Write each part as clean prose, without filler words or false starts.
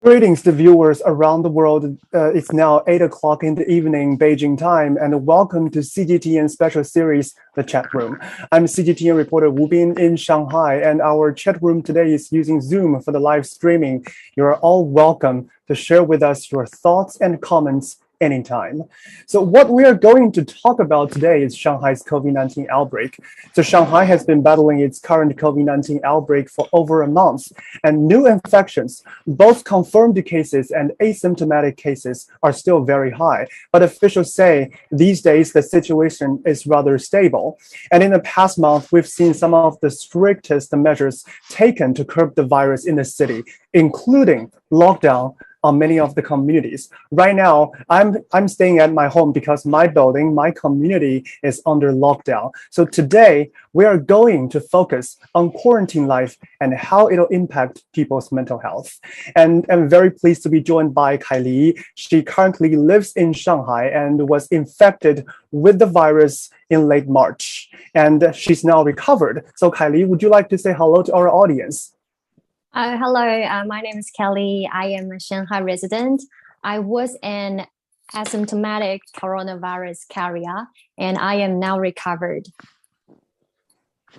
Greetings to viewers around the world. It's now 8 o'clock in the evening, Beijing time, and welcome to CGTN special series, The Chat Room. I'm CGTN reporter Wu Bin in Shanghai, and our chat room today is using Zoom for the live streaming. You're all welcome to share with us your thoughts and comments anytime. So what we are going to talk about today is Shanghai's COVID-19 outbreak. So Shanghai has been battling its current COVID-19 outbreak for over a month, and new infections, both confirmed cases and asymptomatic cases, are still very high. But officials say these days the situation is rather stable. And in the past month, we've seen some of the strictest measures taken to curb the virus in the city, including lockdown on many of the communities. Right now, I'm staying at my home because my building, my community is under lockdown. So today, we are going to focus on quarantine life and how it'll impact people's mental health. And I'm very pleased to be joined by Kylie. She currently lives in Shanghai and was infected with the virus in late March. And she's now recovered. So Kylie, would you like to say hello to our audience? Hello, my name is Kelly. I am a Shanghai resident. I was an asymptomatic coronavirus carrier, and I am now recovered.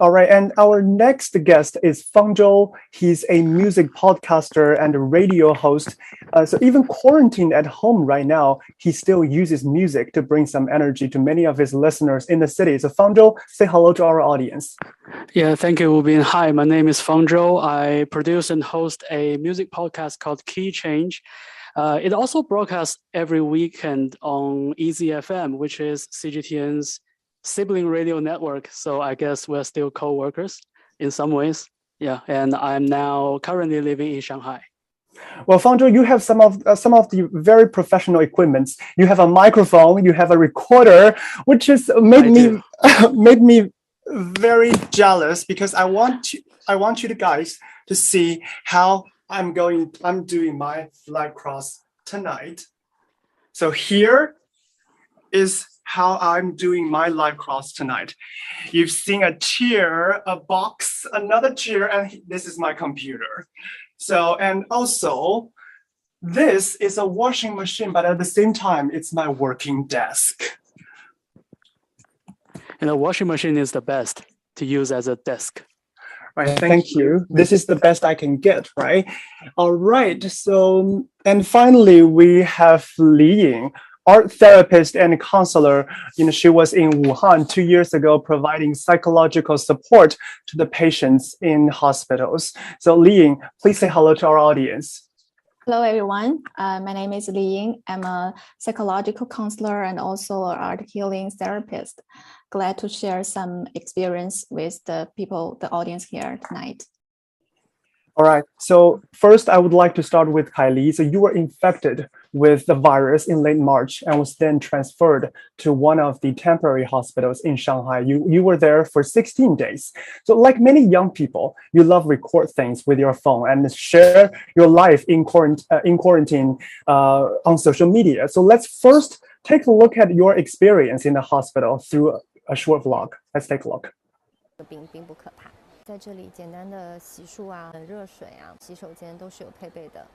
All right, and our next guest is Feng Zhou. He's a music podcaster and a radio host. So even quarantined at home right now, he still uses music to bring some energy to many of his listeners in the city. So Feng Zhou, say hello to our audience. Yeah, thank you, Wubin. Hi, my name is Feng Zhou. I produce and host a music podcast called Key Change. It also broadcasts every weekend on Easy FM, which is CGTN's sibling radio network. So I guess we're still co-workers in some ways. Yeah, and I'm now currently living in Shanghai. Well, Feng Zhou, you have some of the very professional equipments. You have a microphone, you have a recorder, which has made me very jealous because I want you guys to see how I'm doing my live cross tonight. So here is how I'm doing my live cross tonight. You've seen a chair, a box, another chair, and this is my computer. So, and also, this is a washing machine, but at the same time, it's my working desk. And a washing machine is the best to use as a desk. Right, thank you. This is the best I can get, right? All right, so, and finally, we have Li Ying, art therapist and counselor. She was in Wuhan 2 years ago, providing psychological support to the patients in hospitals. So Li Ying, please say hello to our audience. Hello, everyone. My name is Li Ying. I'm a psychological counselor and also an art healing therapist. Glad to share some experience with the audience here tonight. All right. So first, I would like to start with Kylie. So you were infected with the virus in late March and was then transferred to one of the temporary hospitals in Shanghai. You were there for 16 days. So like many young people, you love record things with your phone and share your life in quarantine on social media. So let's first take a look at your experience in the hospital through a short vlog. Let's take a look. 在这里简单的洗漱啊、热水啊、洗手间都是有配备的，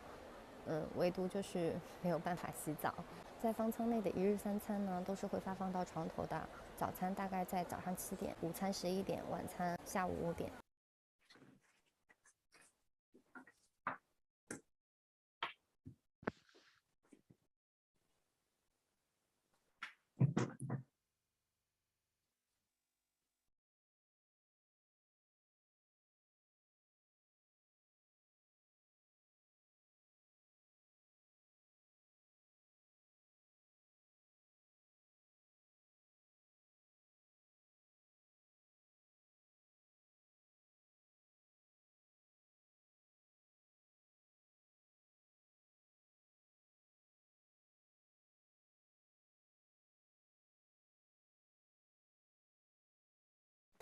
唯独就是没有办法洗澡。在方舱内的一日三餐呢，都是会发放到床头的。早餐大概在早上7点，午餐11点，晚餐下午5点。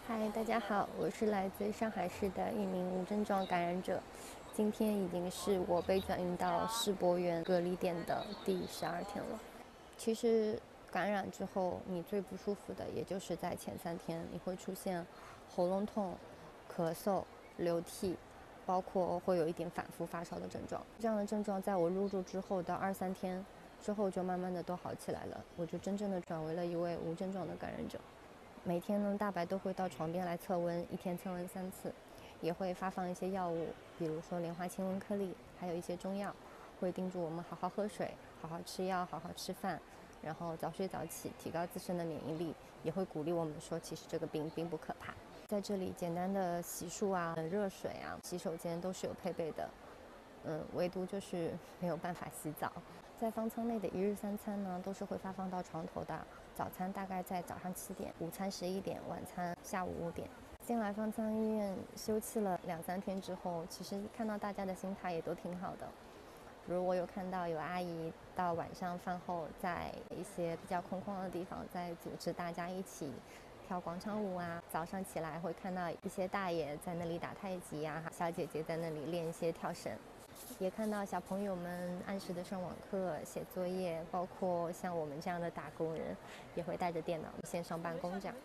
嗨，大家好，我是来自上海市的一名无症状感染者。今天已经是我被转运到世博园隔离点的第12天了。其实感染之后，你最不舒服的也就是在前3天，你会出现喉咙痛、咳嗽、流涕，包括会有一点反复发烧的症状。这样的症状在我入住之后到2-3天之后就慢慢的都好起来了，我就真正的转为了一位无症状的感染者。每天呢，大白都会到床边来测温，1天测温3次，也会发放一些药物，比如说莲花清瘟颗粒，还有一些中药，会叮嘱我们好好喝水，好好吃药，好好吃饭，然后早睡早起，提高自身的免疫力，也会鼓励我们说，其实这个病并不可怕。在这里简单的洗漱啊、热水啊、洗手间都是有配备的，唯独就是没有办法洗澡。在方舱内的1日3餐呢，都是会发放到床头的。早餐大概在早上7点，午餐11点，晚餐下午5点。进来方舱医院休憩了2-3天之后，其实看到大家的心态也都挺好的。比如我有看到有阿姨到晚上饭后，在一些比较空旷的地方，在组织大家一起跳广场舞啊。早上起来会看到一些大爷在那里打太极啊，小姐姐在那里练一些跳绳。也看到小朋友们按时的上网课、写作业，包括像我们这样的打工人，也会带着电脑线上办公这样。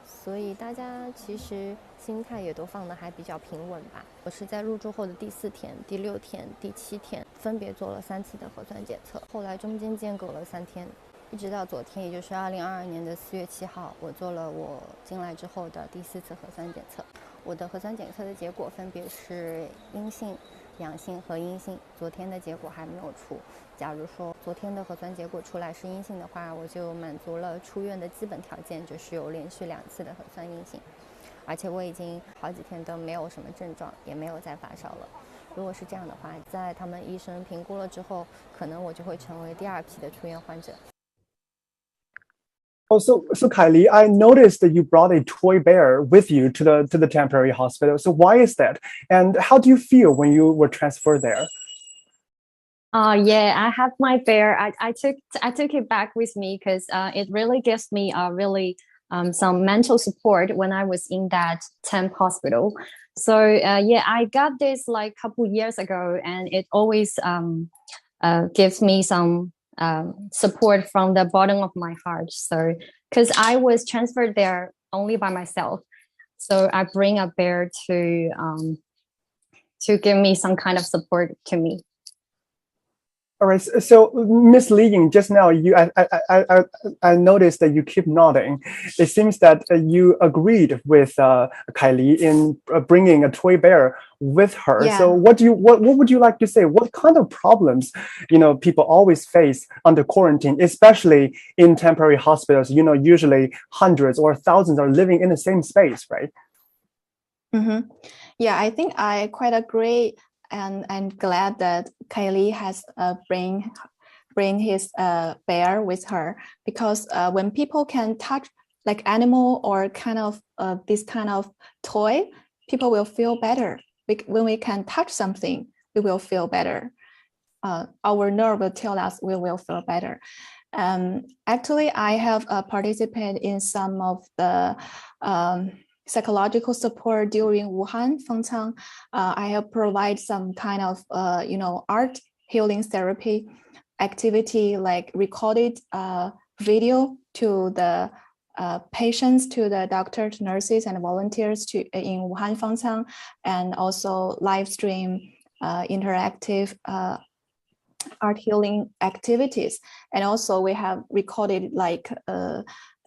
所以大家其实心态也都放得还比较平稳吧。我是在入住后的第4天、第6天、第7天分别做了3次的核酸检测，后来中间间隔了3天，一直到昨天，也就是2022年的4月7号，我做了我进来之后的第4次核酸检测。我的核酸检测的结果分别是阴性、阳性和阴性，昨天的结果还没有出。假如说昨天的核酸结果出来是阴性的话，我就满足了出院的基本条件，就是有连续2次的核酸阴性，而且我已经好几天都没有什么症状，也没有再发烧了。如果是这样的话，在他们医生评估了之后，可能我就会成为第2批的出院患者。Oh, so Kylie, I noticed that you brought a toy bear with you to the temporary hospital. So why is that? And how do you feel when you were transferred there? Yeah, I have my bear. I took it back with me because it really gives me some mental support when I was in that temp hospital. So yeah, I got this like a couple years ago, and it always gives me some support from the bottom of my heart. So because I was transferred there only by myself, so I bring a bear to give me some kind of support to me. All right. So, Miss Li Ying, just now I noticed that you keep nodding. It seems that you agreed with Kylie in bringing a toy bear with her. Yeah. So, what would you like to say? What kind of problems people always face under quarantine, especially in temporary hospitals? Usually hundreds or thousands are living in the same space, right? Mm-hmm. Yeah, I think I quite agree. And glad that Kylie has bring his bear with her, because when people can touch like animal or kind of this kind of toy, people will feel better. When we can touch something, we will feel better. Our nerve will tell us we will feel better. Actually, I have participated in some of the psychological support during Wuhan Fengcang. I have provided some kind of art healing therapy activity, like recorded video to the patients, to the doctors, nurses, and volunteers in Wuhan Fengcang, and also live stream interactive art healing activities. And also we have recorded like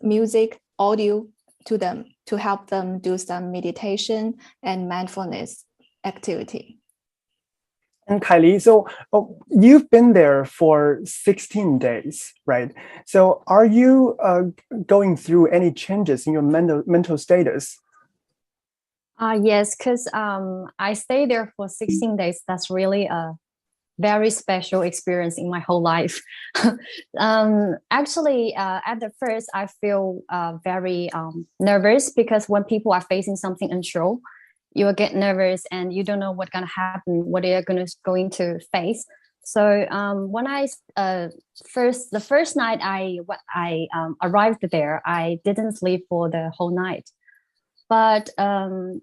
music, audio to them to help them do some meditation and mindfulness activity. And Kylie, so you've been there for 16 days, right? So are you going through any changes in your mental status? Yes, because I stayed there for 16 days. That's really a very special experience in my whole life. Actually, at the first, I feel very nervous, because when people are facing something unsure, you will get nervous and you don't know what's going to happen, what they are going to face. So when the first night I arrived there, I didn't sleep for the whole night. But the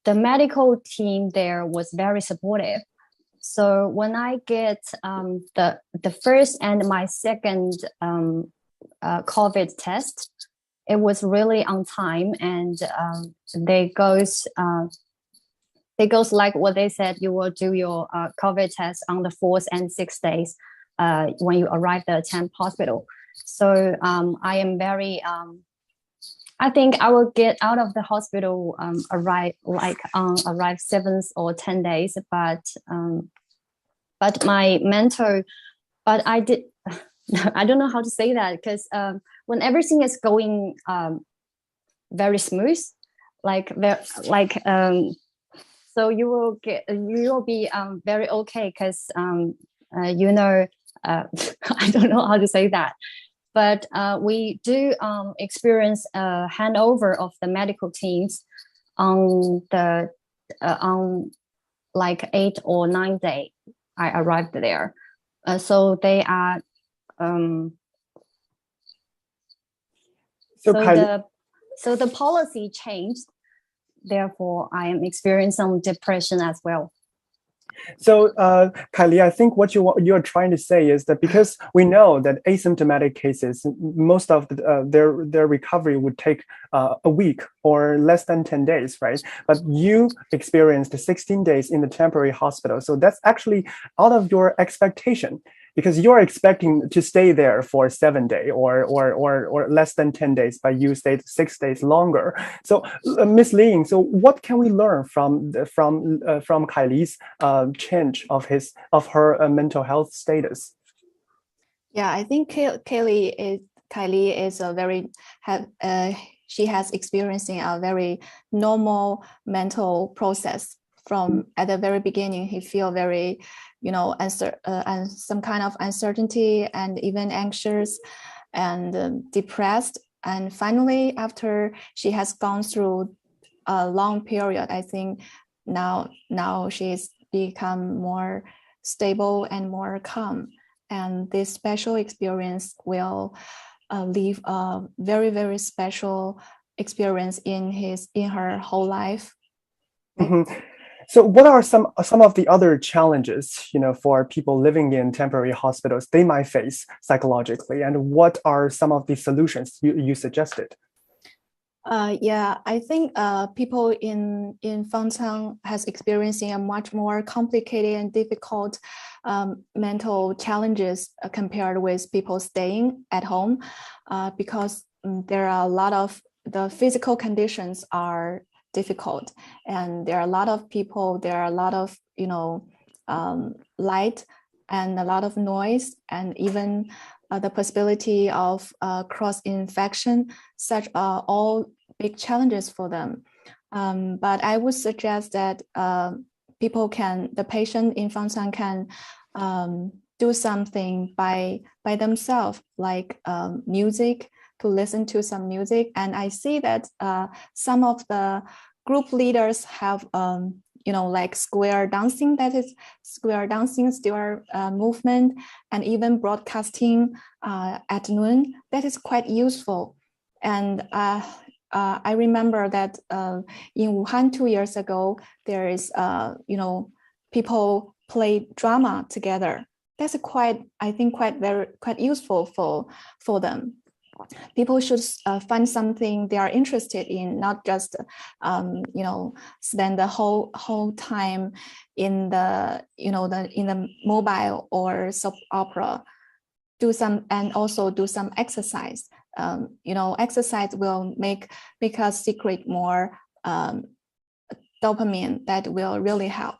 medical team there was very supportive. So when I get the first and my second COVID test, it was really on time, and they goes It goes like what they said. You will do your COVID test on the 4th and 6th days when you arrive at the temp hospital. So I am very. I think I will get out of the hospital arrive 7th or 10 days, but my mental, but I did. I don't know how to say that because when everything is going very smooth, so you will be very okay because I don't know how to say that, but we do experience a handover of the medical teams on the on like 8 or 9 day I arrived there, so they are so the policy changed. Therefore, I am experiencing some depression as well. So, Kylie, I think what you're trying to say is that because we know that asymptomatic cases, most of their recovery would take a week or less than 10 days, right? But you experienced 16 days in the temporary hospital. So that's actually out of your expectation, because you're expecting to stay there for 7 days or less than 10 days, but you stayed 6 days longer. So, Ms. Ling, so what can we learn from Kylie's change of her mental health status? Yeah, I think Kylie is a very she has experiencing a very normal mental process. From at the very beginning, he feel very, and some kind of uncertainty and even anxious and depressed. And finally, after she has gone through a long period, I think now she's become more stable and more calm. And this special experience will leave a very, very special experience in her whole life. Mm-hmm. So what are some of the other challenges, for people living in temporary hospitals they might face psychologically, and what are some of the solutions you suggested? Yeah, I think people in Fangchang has experiencing a much more complicated and difficult mental challenges compared with people staying at home, because there are a lot of the physical conditions are difficult, and there are a lot of people, there are a lot of light and a lot of noise, and even the possibility of cross infection. Such are all big challenges for them. But I would suggest that the patient in Fangchang can do something by themselves, like music, to listen to some music. And I see that some of the group leaders have like square dancing, still movement, and even broadcasting at noon. That is quite useful. And I remember that in Wuhan 2 years ago, there is people play drama together. That's quite useful for them. People should find something they are interested in, not just spend the whole time in the in the mobile or soap opera. Do some exercise. Exercise will make us secrete more dopamine that will really help.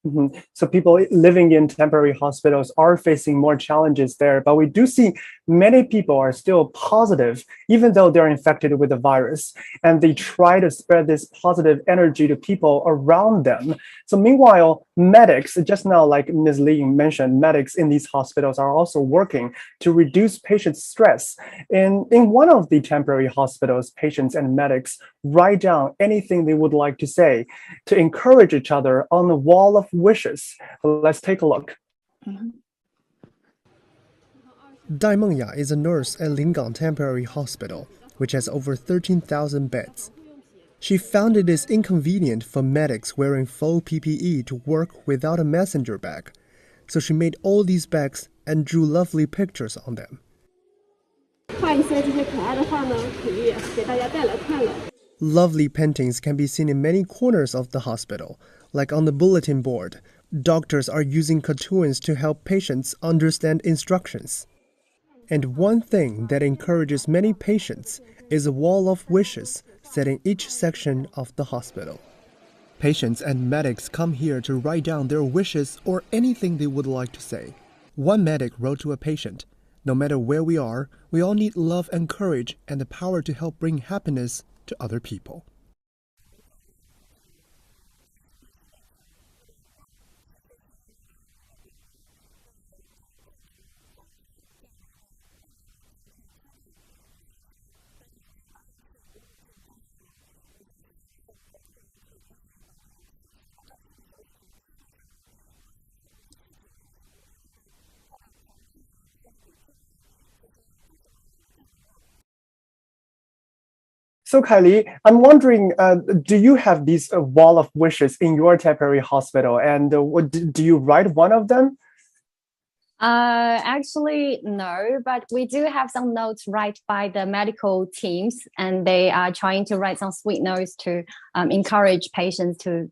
Mm-hmm. So people living in temporary hospitals are facing more challenges there, but we do see many people are still positive, even though they're infected with the virus, and they try to spread this positive energy to people around them. So meanwhile, medics, just now, like Ms. Lee mentioned, medics in these hospitals are also working to reduce patient stress. In one of the temporary hospitals, patients and medics write down anything they would like to say to encourage each other on the wall of wishes. Let's take a look. Mm-hmm. Dai Mengya is a nurse at Lingang Temporary Hospital, which has over 13,000 beds. She found it is inconvenient for medics wearing full PPE to work without a messenger bag, so she made all these bags and drew lovely pictures on Lovely paintings can be seen in many corners of the hospital, like on the bulletin board. Doctors are using cartoons to help patients understand instructions. And one thing that encourages many patients is a wall of wishes set in each section of the hospital. Patients and medics come here to write down their wishes or anything they would like to say. One medic wrote to a patient, "No matter where we are, we all need love and courage and the power to help bring happiness to other people." So Kylie, I'm wondering, do you have these wall of wishes in your temporary hospital, and do you write one of them? Actually, no, but we do have some notes write by the medical teams, and they are trying to write some sweet notes to encourage patients to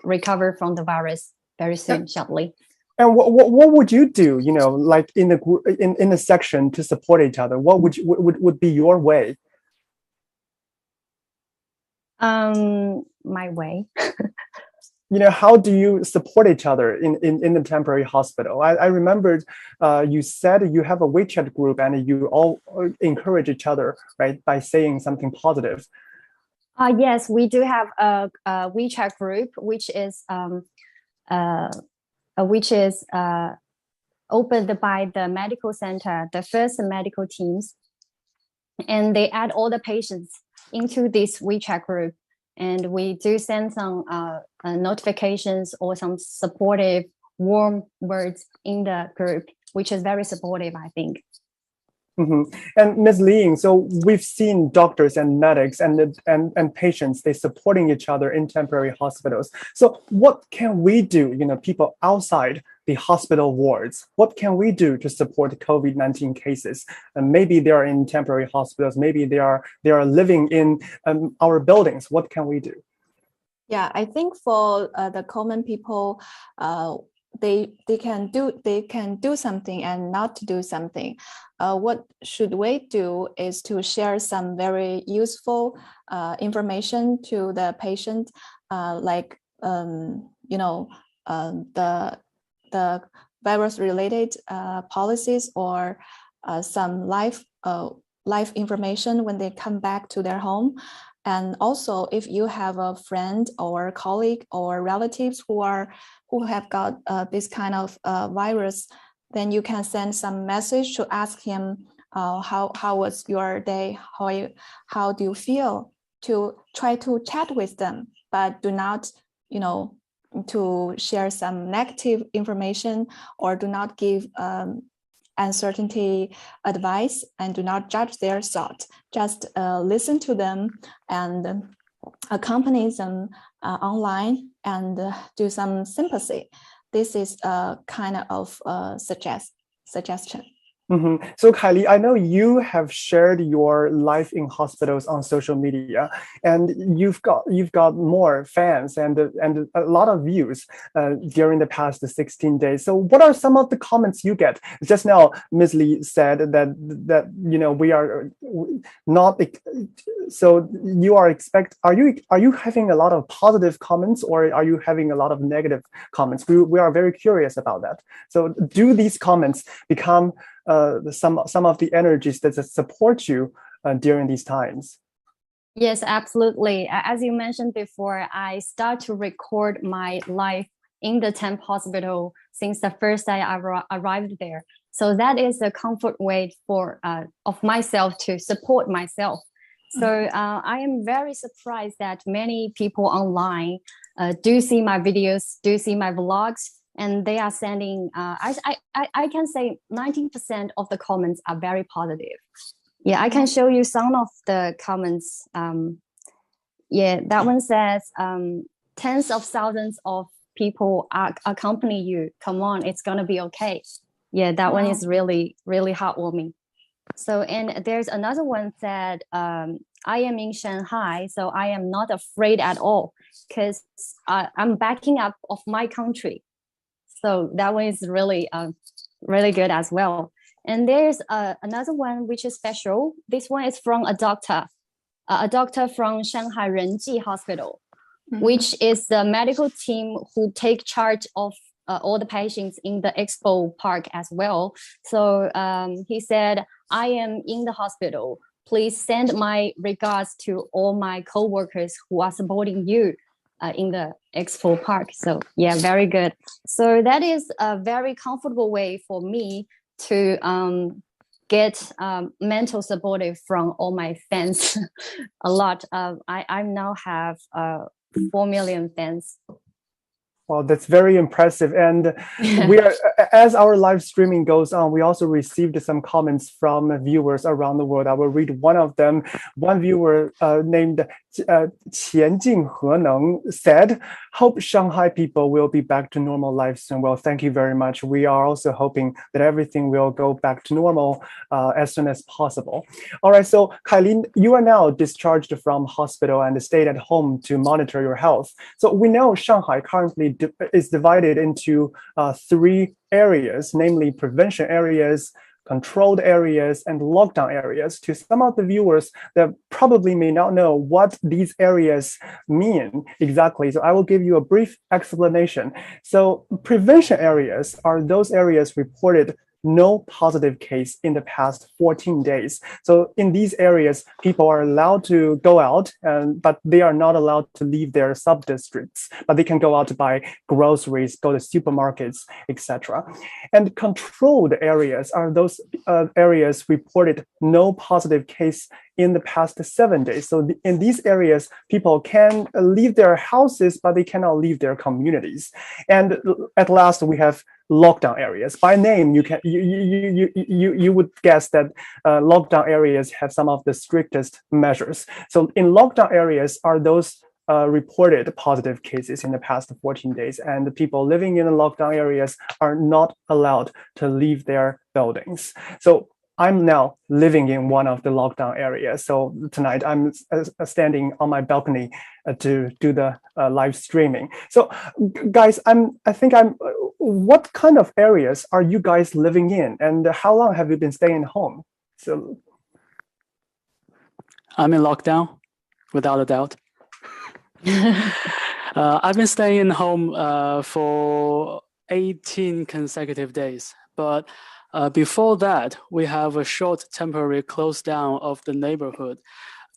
recover from the virus very soon, shortly. And what would you do? You know, like in the group, in a section to support each other. What would be your way? My way. You know, how do you support each other in the temporary hospital? I remembered you said you have a WeChat group and you all encourage each other, right, by saying something positive. Yes, we do have a WeChat group, which is opened by the medical center, the first medical teams, and they add all the patients into this WeChat group. And we do send some notifications or some supportive, warm words in the group, which is very supportive, I think. Mm-hmm. And Ms. Ling, so we've seen doctors and medics and patients, they supporting each other in temporary hospitals. So what can we do, you know, people outside the hospital wards, what can we do to support COVID-19 cases? And maybe they are in temporary hospitals, maybe they are living in our buildings. What can we do? Yeah, I think for the common people, they can do something and not to do something. What should we do is to share some very useful information to the patient, like you know, the virus-related policies or some life information when they come back to their home. And also, if you have a friend or colleague or relatives who have got this kind of virus, then you can send some message to ask him how was your day, how do you feel, to try to chat with them, but do not, you know, to share some negative information or do not give uncertainty advice, and do not judge their thought. Just listen to them and accompany them online and do some sympathy. This is a kind of suggestion. Mm-hmm. So Kylie, I know you have shared your life in hospitals on social media, and you've got more fans and a lot of views during the past 16 days. So what are some of the comments you get? Just now, Ms. Lee said that you know we are not. So you are are you having a lot of positive comments, or are you having a lot of negative comments? We are very curious about that. So do these comments become some of the energies that support you during these times? Yes, absolutely. As you mentioned before, I start to record my life in the temp hospital since the first day I arrived there. So that is a comfort way of myself to support myself. So I am very surprised that many people online do see my videos, do see my vlogs, and they are sending, I can say 90% of the comments are very positive. Yeah, I can show you some of the comments. Yeah, that one says, tens of thousands of people accompany you. Come on, it's gonna be okay. Yeah, that one is really, really heartwarming. So, and there's another one that I am in Shanghai, so I am not afraid at all because I'm backing up of my country. So that one is really, really good as well. And there's another one which is special. This one is from a doctor from Shanghai Renji Hospital, which is the medical team who take charge of all the patients in the expo park as well. So he said, I am in the hospital. Please send my regards to all my coworkers who are supporting you in the expo park. So yeah, very good. So that is a very comfortable way for me to get mental support from all my fans. A lot. I now have 4 million fans. Well, that's very impressive. And we are, as our live streaming goes on, we also received some comments from viewers around the world. I will read one of them. One viewer named Qian Jingheneng said, hope Shanghai people will be back to normal life soon. Well, thank you very much. We are also hoping that everything will go back to normal as soon as possible. All right, so Kylie, you are now discharged from hospital and stayed at home to monitor your health. So we know Shanghai currently is divided into 3 areas, namely prevention areas, controlled areas, and lockdown areas. To some of the viewers that probably may not know what these areas mean exactly, so I will give you a brief explanation. So prevention areas are those areas reported no positive case in the past 14 days. So in these areas, people are allowed to go out, but they are not allowed to leave their sub-districts, but they can go out to buy groceries, go to supermarkets, etc. And controlled areas are those areas reported no positive case in the past 7 days. So in these areas, people can leave their houses, but they cannot leave their communities. And at last, we have lockdown areas. By name, you would guess that lockdown areas have some of the strictest measures. So in lockdown areas are those reported positive cases in the past 14 days, and the people living in the lockdown areas are not allowed to leave their buildings. So I'm now living in one of the lockdown areas. So tonight I'm standing on my balcony to do the live streaming. So guys, what kind of areas are you guys living in, and how long have you been staying home? So I'm in lockdown, without a doubt. I've been staying home for 18 consecutive days, but before that, we have a short temporary close down of the neighborhood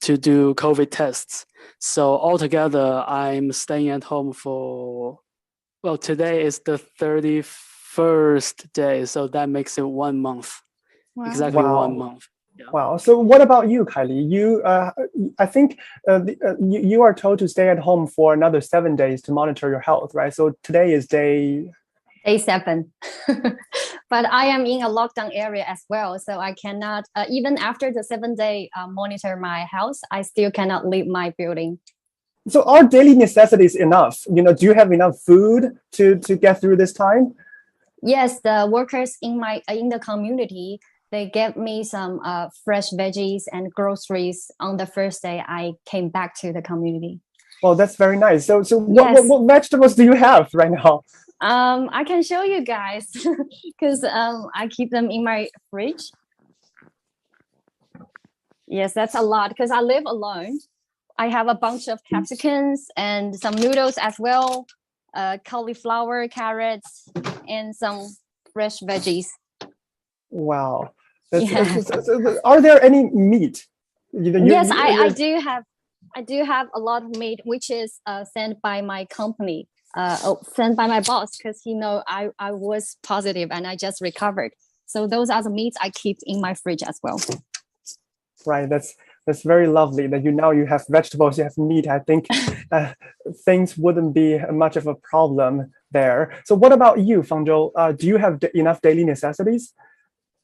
to do COVID tests. So altogether, I'm staying at home for, well, today is the 31st day, so that makes it 1 month. Wow. Exactly. Wow. 1 month. Yeah. Wow. So what about you, Kylie? I think you are told to stay at home for another 7 days to monitor your health, right? So today is day 7. But I am in a lockdown area as well, so I cannot, even after the 7-day monitor my house, I still cannot leave my building. So are daily necessities enough? Do you have enough food to get through this time? Yes, the workers in the community, they gave me some fresh veggies and groceries on the first day I came back to the community. Well, that's very nice. So yes. what vegetables do you have right now? I can show you guys because I keep them in my fridge. Yes, that's a lot because I live alone. I have a bunch of capsicums and some noodles as well, cauliflower, carrots, and some fresh veggies. Wow. Are there any meat? Yes, I do have. I do have a lot of meat, which is sent by my company, sent by my boss, because he know I was positive and I just recovered. So those are the meats I keep in my fridge as well. Right. That's very lovely that you have vegetables, you have meat. I think things wouldn't be much of a problem there. So what about you, Fangzhou? Do you have enough daily necessities?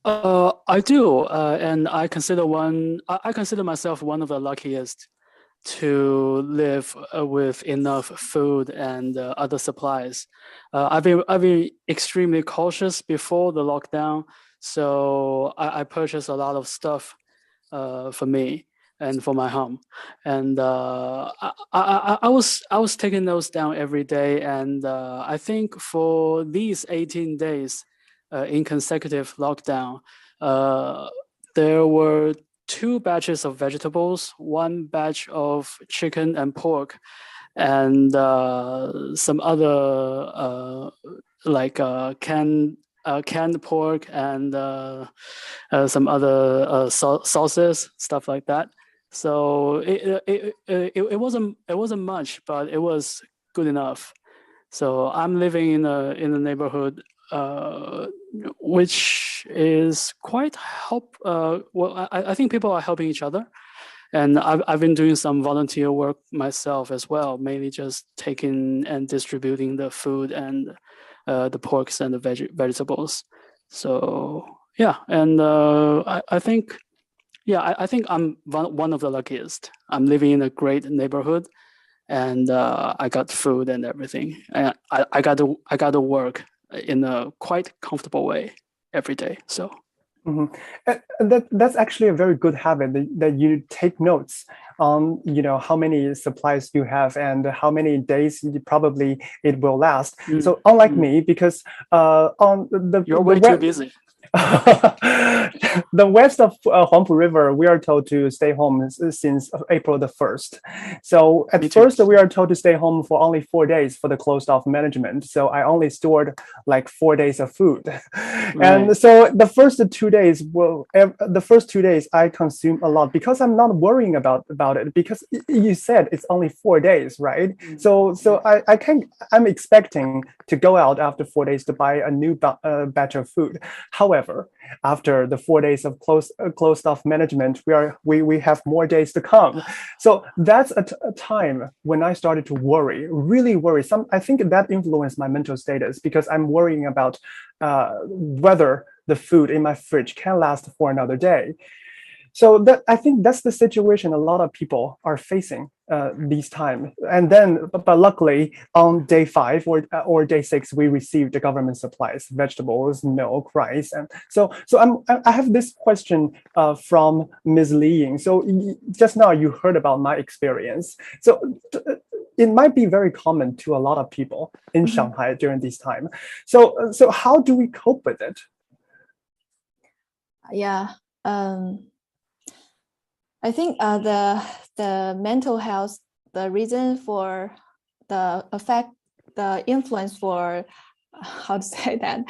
I do, and I consider myself one of the luckiest to live with enough food and other supplies. I've been extremely cautious before the lockdown, so I purchased a lot of stuff for me. and for my home. And I was taking those down every day. And I think for these 18 days in consecutive lockdown, there were 2 batches of vegetables, 1 batch of chicken and pork, and some other canned pork and some other sauces, stuff like that. So it wasn't much, but it was good enough. So I'm living in a neighborhood which is quite well, I think people are helping each other. And I've been doing some volunteer work myself as well, mainly just taking and distributing the food and the porks and the vegetables. So yeah, and I think I think I'm one of the luckiest. I'm living in a great neighborhood, and I got food and everything, and I got to work in a quite comfortable way every day. So. Mm-hmm. And that's actually a very good habit that you take notes on, how many supplies you have and how many days probably it will last. So unlike me, because on you're way too busy. The west of Huangpu River, we are told to stay home since April the 1st. So at first, we are told to stay home for only 4 days for the closed off management. So I only stored like 4 days of food. Right. And so the first 2 days, I consume a lot because I'm not worrying about it, because you said it's only 4 days, right? So I'm expecting to go out after 4 days to buy a new batch of food. However, after the 4 days of closed off management, we have more days to come. So that's a time when I started to really worry. I think that influenced my mental status, because I'm worrying about whether the food in my fridge can last for another day. So I think that's the situation a lot of people are facing these times. And then, but luckily, on day 5 or day 6, we received the government supplies, vegetables, milk, rice, and so I have this question from Ms. Li Ying. So just now you heard about my experience. So it might be very common to a lot of people in Shanghai during this time. So how do we cope with it? Yeah. I think the mental health, the reason for the influence for, how to say that,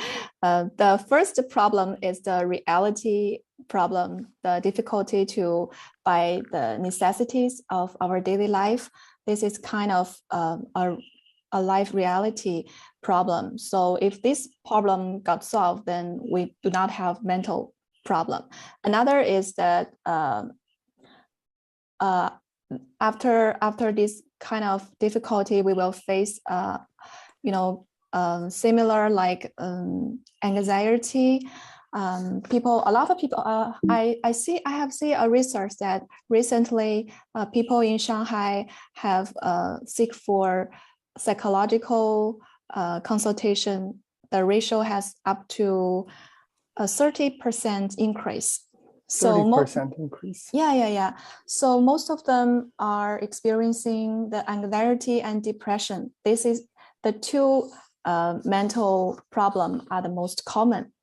the first problem is the reality problem, the difficulty to buy the necessities of our daily life. This is kind of a life reality problem. So if this problem got solved, then we do not have mental problem. Another is that after this kind of difficulty, we will face, similar like anxiety. A lot of people, I have seen a research that recently people in Shanghai have seek for psychological consultation. The ratio has up to a 30% increase. So 30% increase. Yeah. So most of them are experiencing the anxiety and depression. This is the 2 mental problems are the most common.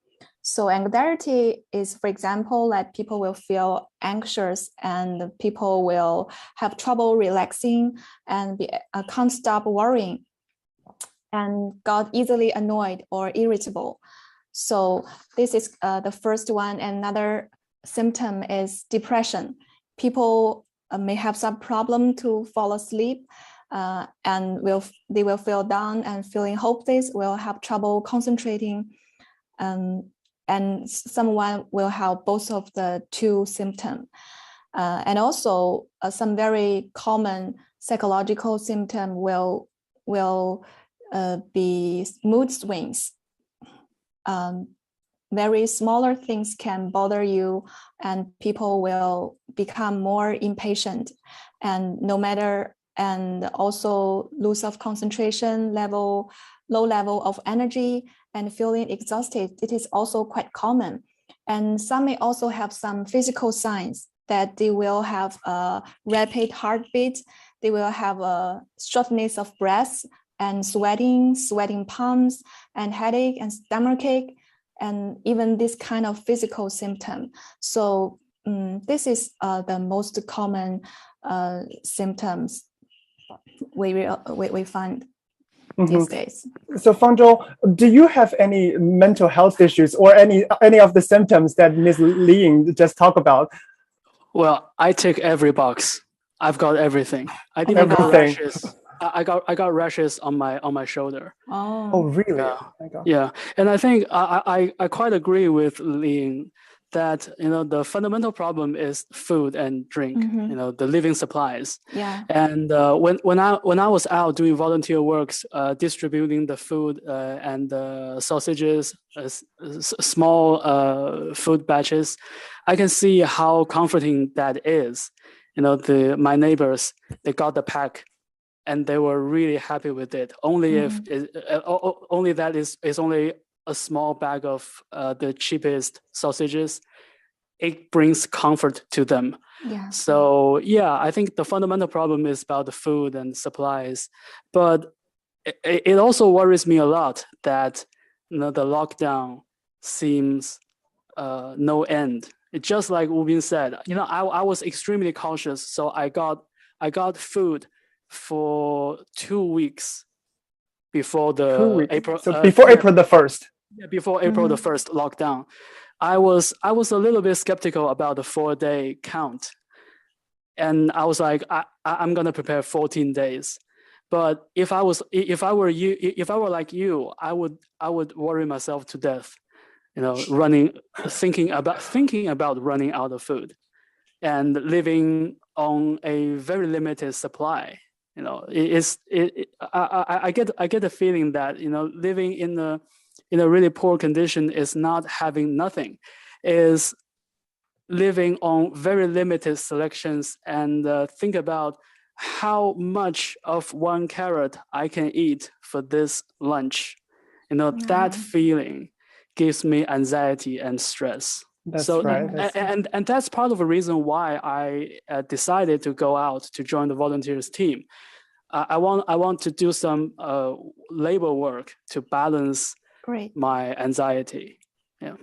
So anxiety is, for example, that people will feel anxious and people will have trouble relaxing and can't stop worrying and got easily annoyed or irritable. So this is the first one. Another symptom is depression. People may have some problem to fall asleep and they will feel down and feeling hopeless, will have trouble concentrating, and someone will have both of the 2 symptoms. And also some very common psychological symptom will be mood swings. Very smaller things can bother you, and people will become more impatient, and also lose of concentration level, low level of energy, and feeling exhausted. It is also quite common. And some may also have some physical signs that they will have a rapid heartbeat, they will have a shortness of breath and sweating palms, and headache and stomachache, and even this kind of physical symptom. So this is the most common symptoms we find these days. So Fangzhou, do you have any mental health issues or any of the symptoms that Ms. Li just talked about? Well, I tick every box. I've got everything. I even got rashes. I got rashes on my shoulder. Oh really? Yeah. Oh my God. Yeah. And I think I quite agree with Ling that the fundamental problem is food and drink, the living supplies. Yeah. And when I was out doing volunteer works, distributing the food and the sausages, small food batches, I can see how comforting that is. My neighbors, they got the pack and they were really happy with it. Only if only that is only a small bag of the cheapest sausages, it brings comfort to them. Yeah. So yeah, I think the fundamental problem is about the food and supplies, but it also worries me a lot that the lockdown seems no end. It's just like Ubin said. I was extremely cautious, so I got food for 2 weeks before the April. So before April the 1st. Yeah, before April the 1st lockdown, I was a little bit skeptical about the 4-day count, and I was like, I'm gonna prepare 14 days. But if I were like you, I would worry myself to death, thinking about running out of food, and living on a very limited supply. I get the feeling that living in a really poor condition is not having nothing, is living on very limited selections, and think about how much of one carrot I can eat for this lunch. That feeling gives me anxiety and stress. That's right. And that's part of the reason why I decided to go out to join the volunteers team. I want to do some labor work to balance my anxiety. Yeah.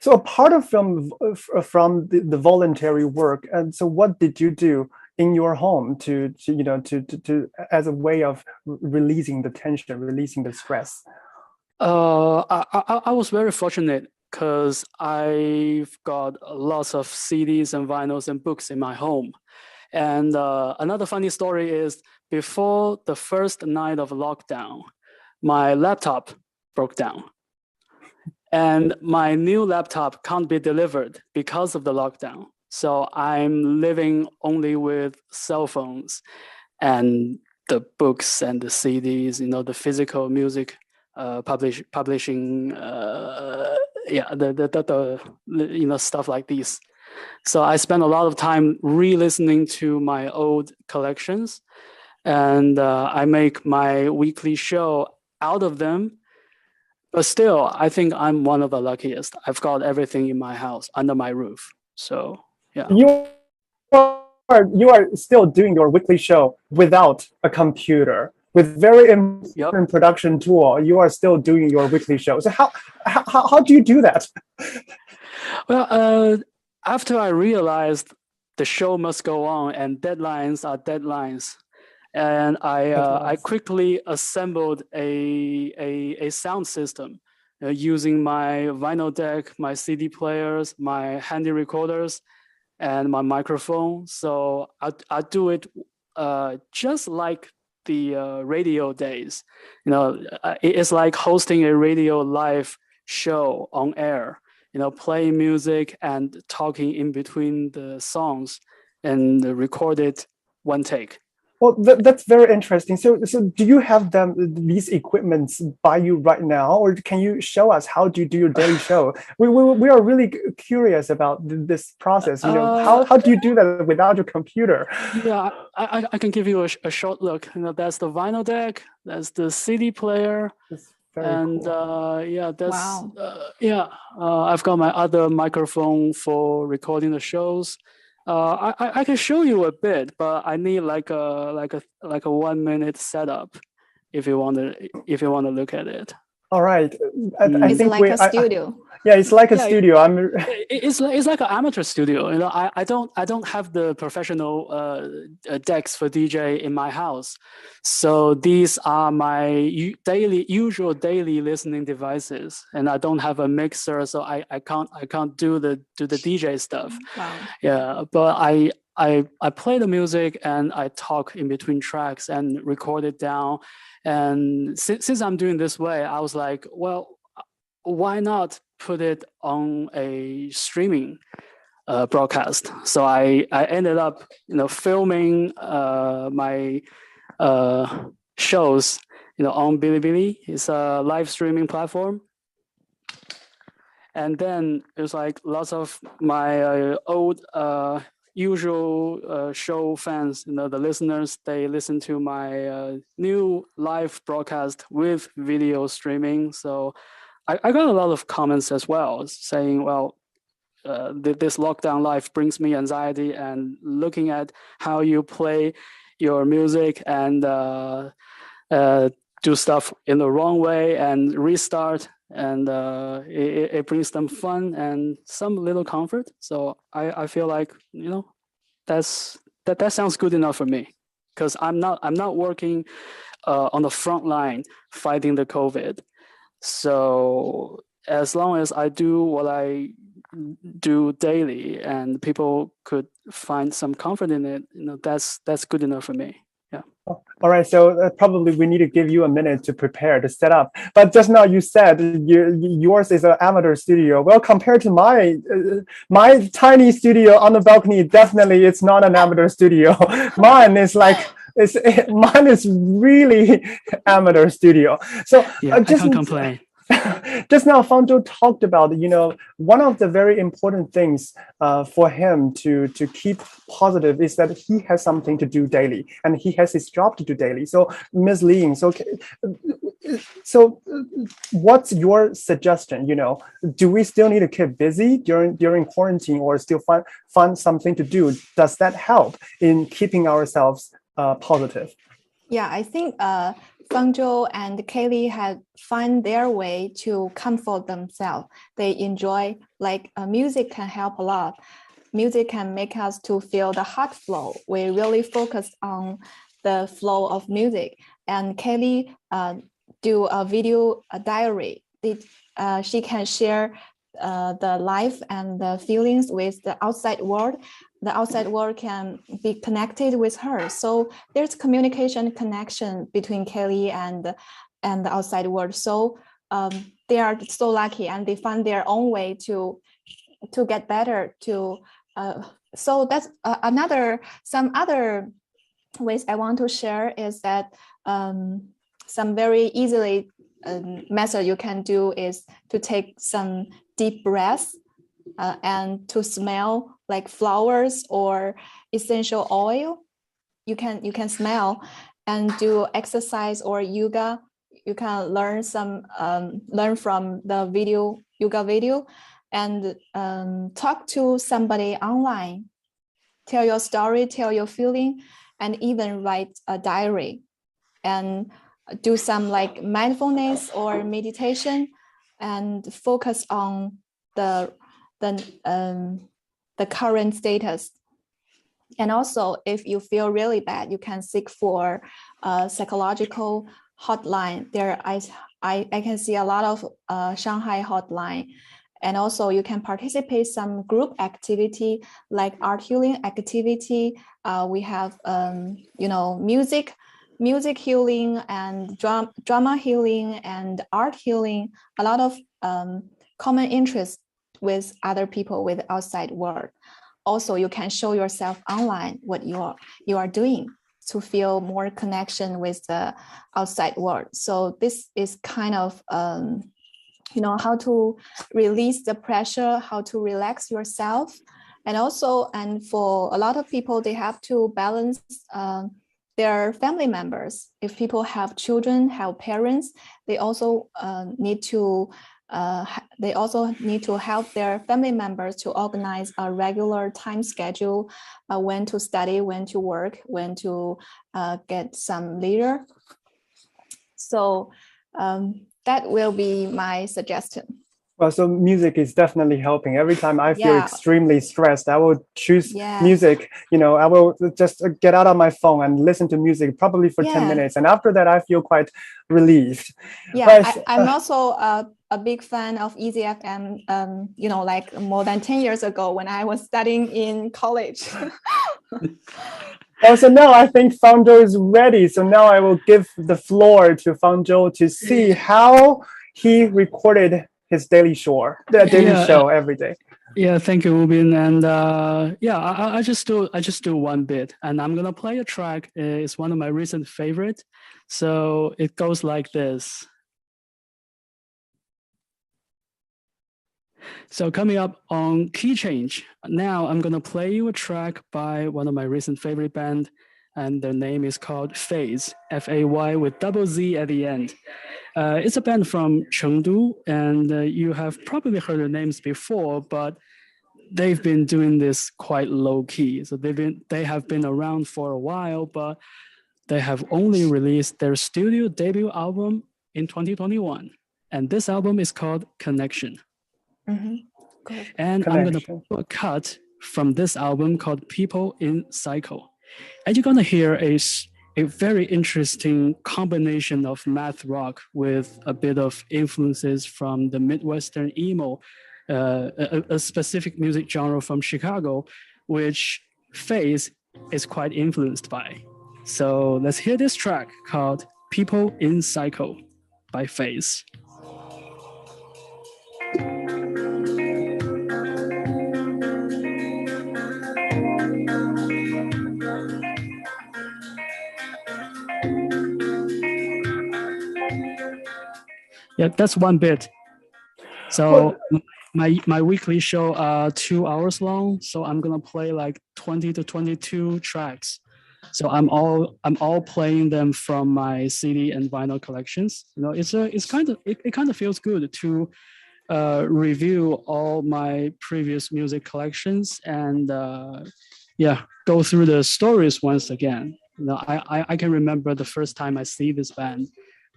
So apart from the voluntary work, and so what did you do in your home to as a way of releasing the tension, releasing the stress? I was very fortunate because I've got lots of CDs and vinyls and books in my home. And another funny story is, before the first night of lockdown, my laptop broke down. And my new laptop can't be delivered because of the lockdown. So I'm living only with cell phones and the books and the CDs, the physical music publishing, the stuff like these. So I spend a lot of time re-listening to my old collections, and I make my weekly show out of them. But still, I think I'm one of the luckiest. I've got everything in my house under my roof. So yeah. You are still doing your weekly show without a computer, with very important production tool. You are still doing your weekly show. So how do you do that? Well, after I realized the show must go on and deadlines are deadlines, and I quickly assembled a sound system using my vinyl deck, my CD players, my handy recorders, and my microphone. So I do it just like the radio days. It's like hosting a radio live show on air. Playing music and talking in between the songs, and record it one take. Well, that's very interesting. So do you have these equipments by you right now, or can you show us how do you do your daily show? We are really curious about this process. How do you do that without your computer? Yeah, I can give you a short look. That's the vinyl deck. That's the CD player. And cool. that's I've got my other microphone for recording the shows. I can show you a bit, but I need like a 1 minute setup if you want to look at it. All right. I It's think like a studio. yeah, it's like a Yeah, studio. it's like an amateur studio. You know, I don't have the professional decks for DJ in my house, so these are my usual daily listening devices, and I don't have a mixer, so I can't do the DJ stuff. Wow. Yeah, but I play the music and I talk in between tracks and record it down. And since I'm doing this way, I was like, well, why not put it on a streaming broadcast? So I ended up, filming my shows, on Bilibili. It's a live streaming platform. And then it's like lots of my old usual show fans, the listeners, they listen to my new live broadcast with video streaming. So I got a lot of comments as well saying, well, this lockdown life brings me anxiety, and looking at how you play your music and do stuff in the wrong way and restart, and it brings them fun and some little comfort. So I feel like, that sounds good enough for me, because I'm not working on the front line fighting the COVID. So as long as I do what I do daily and people could find some comfort in it, that's good enough for me. Yeah. All right, so probably we need to give you a minute to prepare to set up. But just now you said yours is an amateur studio. Well, compared to my tiny studio on the balcony, definitely it's not an amateur studio. Mine is mine is really amateur studio. So yeah, I can't complain. Just now, Fangzhou talked about, one of the very important things for him to keep positive is that he has something to do daily, and he has his job to do daily. So, Ms. Ling, so what's your suggestion? Do we still need to keep busy during quarantine, or still find something to do? Does that help in keeping ourselves positive? Yeah, I think Fangzhou and Kylie had find their way to comfort themselves. They enjoy, music can help a lot. Music can make us to feel the heart flow. We really focus on the flow of music. And Kylie do a video diary. She can share the life and the feelings with the outside world. The outside world can be connected with her. So there's communication connection between Kylie and the outside world. So they are so lucky, and they find their own way to get better. So that's some other ways I want to share is that some very easily method you can do is to take some deep breaths and to smell like flowers or essential oil. You can smell, and do exercise or yoga. You can learn from the yoga video, and talk to somebody online. Tell your story, tell your feeling, and even write a diary, and do some mindfulness or meditation, and focus on the current status. And also, if you feel really bad, you can seek for a psychological hotline. There, I can see a lot of Shanghai hotline. And also, you can participate some group activity like art healing activity. We have, music healing and drama healing and art healing. A lot of common interests with other people with outside world. Also, you can show yourself online what you are doing to feel more connection with the outside world. So this is kind of how to release the pressure, how to relax yourself. And also, and for a lot of people, they have to balance their family members. If people have children, have parents, they also need to they also need to help their family members to organize a regular time schedule, when to study, when to work, when to get some leisure. So that will be my suggestion. Well, so music is definitely helping. Every time I feel extremely stressed, I will choose music. I will just get out of my phone and listen to music probably for 10 minutes. And after that, I feel quite relieved. Yeah, I'm also a big fan of Easy FM, like more than 10 years ago when I was studying in college. So now I think Fangzhou is ready. So now I will give the floor to Fangzhou to see how he recorded his daily show every day. Yeah, thank you, Ubin. And I just do one bit, and I'm gonna play a track. It's one of my recent favorite. So it goes like this. So coming up on Key Change, now I'm gonna play you a track by one of my recent favorite band, and their name is called Phase, F-A-Y with double Z at the end. It's a band from Chengdu, and you have probably heard their names before, but they've been doing this quite low key. So they have been around for a while, but they have only released their studio debut album in 2021, and this album is called Connection. Mm-hmm. And I'm gonna put a cut from this album called People in Cycle, and you're gonna hear a very interesting combination of math rock with a bit of influences from the Midwestern emo, a specific music genre from Chicago, which Phase is quite influenced by. So let's hear this track called People in Cycle by Phase. Yeah, that's one bit. So my weekly show are 2 hours long. So I'm gonna play like 20 to 22 tracks. So I'm all playing them from my CD and vinyl collections. It kind of feels good to review all my previous music collections and go through the stories once again. I can remember the first time I see this band,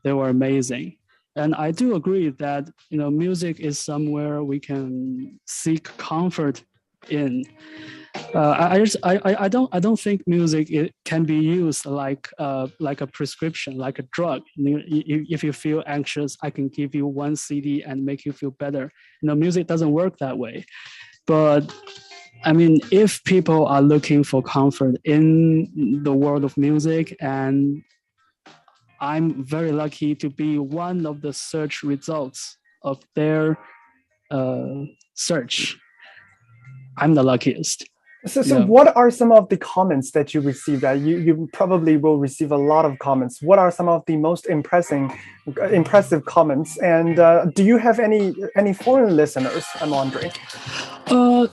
they were amazing. And I do agree that music is somewhere we can seek comfort in. I don't think music can be used like a prescription, like a drug. If you feel anxious, I can give you one CD and make you feel better. Music doesn't work that way. But I mean, if people are looking for comfort in the world of music, and I'm very lucky to be one of the search results of their search. I'm the luckiest. So what are some of the comments that you received? You probably will receive a lot of comments. What are some of the most impressive comments? And do you have any foreign listeners, I'm wondering?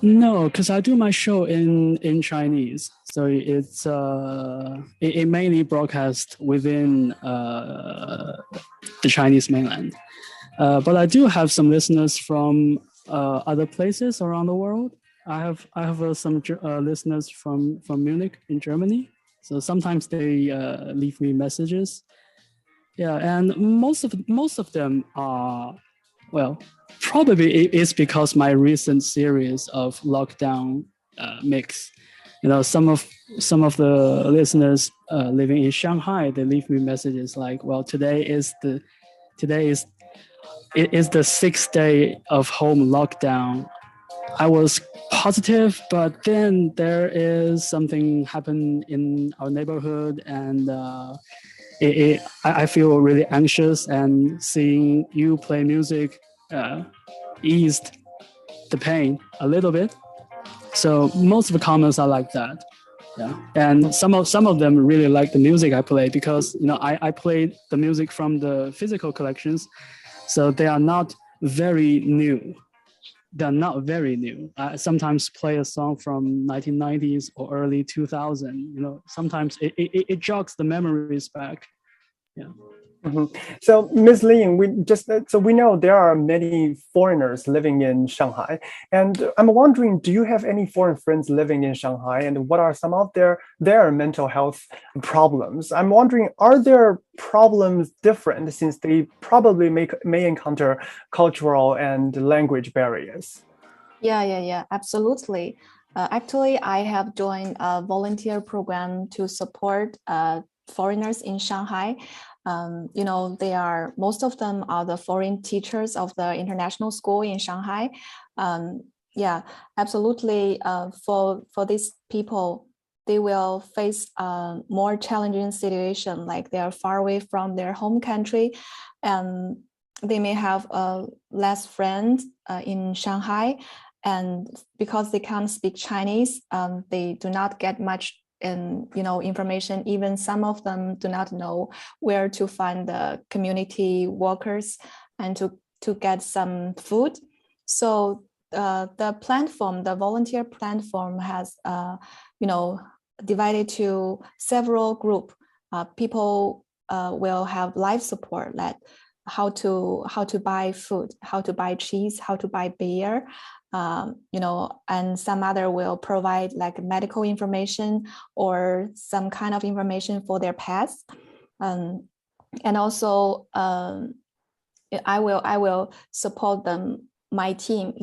No, because I do my show in Chinese, so it's it mainly broadcast within the Chinese mainland. But I do have some listeners from other places around the world. I have some listeners from Munich in Germany. So sometimes they leave me messages. Yeah, and most of them are, well, probably it is because my recent series of lockdown mix. Some of the listeners living in Shanghai, they leave me messages like, well, today is the 6th day of home lockdown. I was positive, but then there is something happened in our neighborhood, and I feel really anxious. And seeing you play music eased the pain a little bit. So most of the comments are like that. Yeah, and some of them really like the music I play because I played the music from the physical collections, so they are not very new. They're not very new. I sometimes play a song from 1990s or early 2000. Sometimes it jogs the memories back. Yeah. So, Ms. Lin, we know there are many foreigners living in Shanghai, and I'm wondering, do you have any foreign friends living in Shanghai, and what are some of their mental health problems? I'm wondering, are their problems different since they probably may encounter cultural and language barriers? Yeah, absolutely. Actually, I have joined a volunteer program to support foreigners in Shanghai. Most of them are the foreign teachers of the international school in Shanghai. Yeah, absolutely. For these people, they will face a more challenging situation, like they are far away from their home country, and they may have less friends in Shanghai. And because they can't speak Chinese, they do not get much information. Even some of them do not know where to find the community workers and to get some food. So the volunteer platform has divided to several groups. People will have life support, like how to buy food, how to buy cheese, how to buy beer. And some other will provide like medical information or some kind of information for their pets. And also, I will support them. My team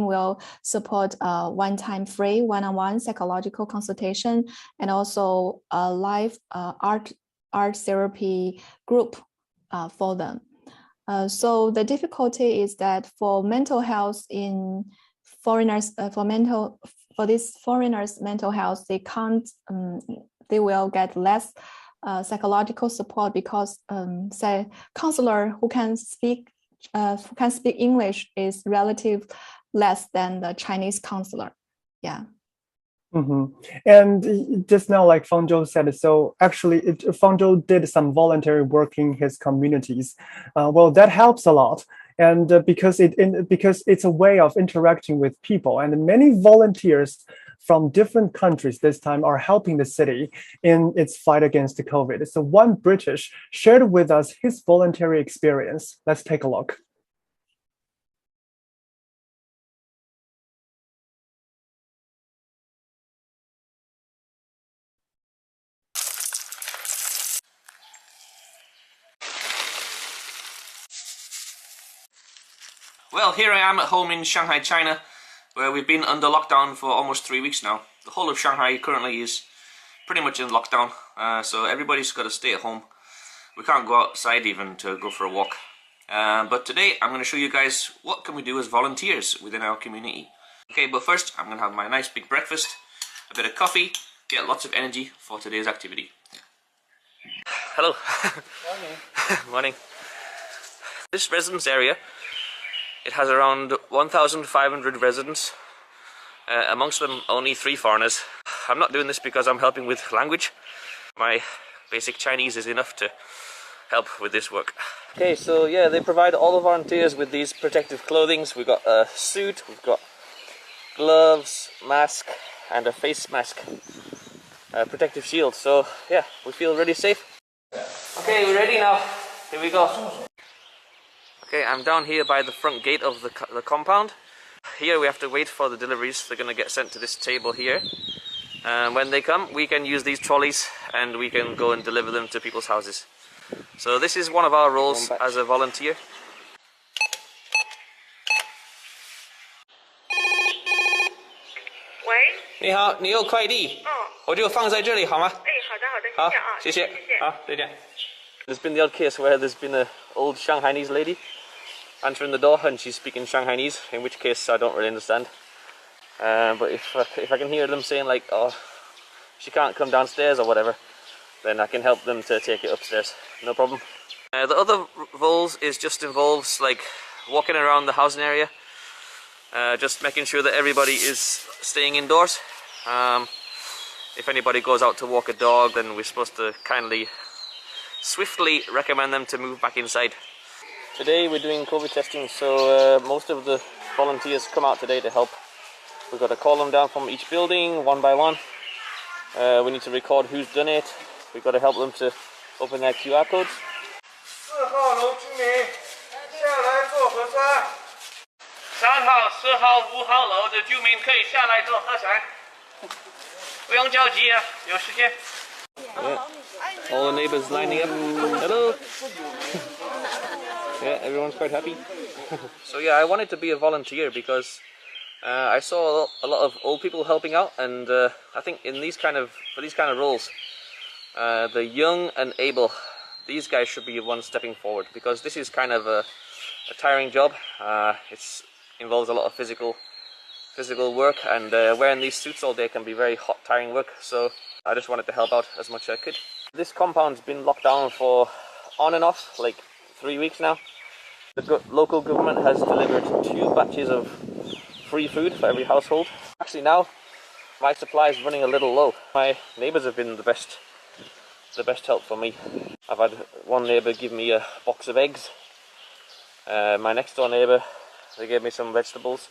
will support one-time free one-on-one psychological consultation and also a live art therapy group for them. So the difficulty is that for mental health in foreigners, for these foreigners' mental health, they will get less psychological support because say counselor who can speak English is relative less than the Chinese counselor. Yeah. And just now, like Fangzhou said, so actually, Fangzhou did some voluntary work in his communities. Well, that helps a lot, and because it's a way of interacting with people, and many volunteers from different countries this time are helping the city in its fight against the COVID. So one British shared with us his voluntary experience. Let's take a look. Well, here I am at home in Shanghai, China, where we've been under lockdown for almost 3 weeks now. The whole of Shanghai currently is pretty much in lockdown, so everybody's got to stay at home. We can't go outside even to go for a walk. But today I'm going to show you guys what can we do as volunteers within our community. Okay, but first I'm going to have my nice big breakfast, a bit of coffee, get lots of energy for today's activity. Hello. Morning. Morning. This residence area, it has around 1,500 residents, amongst them only 3 foreigners. I'm not doing this because I'm helping with language. My basic Chinese is enough to help with this work. Okay, so yeah, they provide all the volunteers with these protective clothing. We've got a suit, we've got gloves, mask, and a face mask, protective shield. So yeah, we feel really safe. Okay, we're ready now. Here we go. Okay, I'm down here by the front gate of the compound. Here we have to wait for the deliveries. They're going to get sent to this table here. And when they come, we can use these trolleys and we can go and deliver them to people's houses. So this is one of our roles as a volunteer. 喂， 你好，你有快递，我就放在这里好吗？哎，好的，谢谢啊，谢谢，好，再见。There's been the odd case where there's been an old Shanghainese lady answering the door and she's speaking Shanghainese, in which case I don't really understand. But if I can hear them saying like, oh, she can't come downstairs or whatever, then I can help them to take it upstairs, no problem. The other roles involves like walking around the housing area, just making sure that everybody is staying indoors. If anybody goes out to walk a dog, then we're supposed to swiftly recommend them to move back inside. Today we're doing COVID testing, so most of the volunteers come out today to help. We've got to call them down from each building one by one. We need to record who's done it. We've got to help them to open their QR codes. 号楼居民下来做核酸。3号、4号、5号楼的居民可以下来做核酸，不用着急啊，有时间。Yeah. All the neighbors lining up. Hello. Yeah, everyone's quite happy. So yeah, I wanted to be a volunteer because I saw a lot of old people helping out, and I think for these kind of roles, the young and able, these guys should be the ones stepping forward, because this is kind of a tiring job. It involves a lot of physical work, and wearing these suits all day can be very hot, tiring work. So I just wanted to help out as much as I could. This compound's been locked down for on and off like 3 weeks now. The local government has delivered 2 batches of free food for every household. Actually now my supply is running a little low. My neighbours have been the best help for me. I've had one neighbour give me a box of eggs. My next door neighbour, they gave me some vegetables.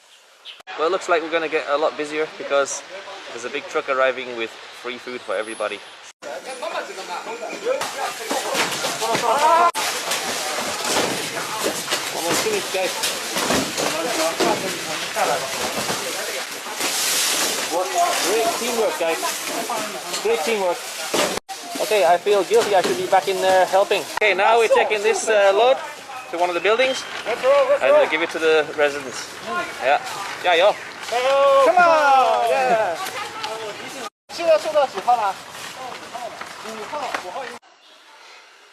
Well, it looks like we're going to get a lot busier because there's a big truck arriving with free food for everybody. Almost finished, guys. Great teamwork, guys. Great teamwork. Okay, I feel guilty. I should be back in there helping. Okay, now we're taking this load to one of the buildings and give it to the residents. Yeah. Yeah, yo. Come on! Yeah.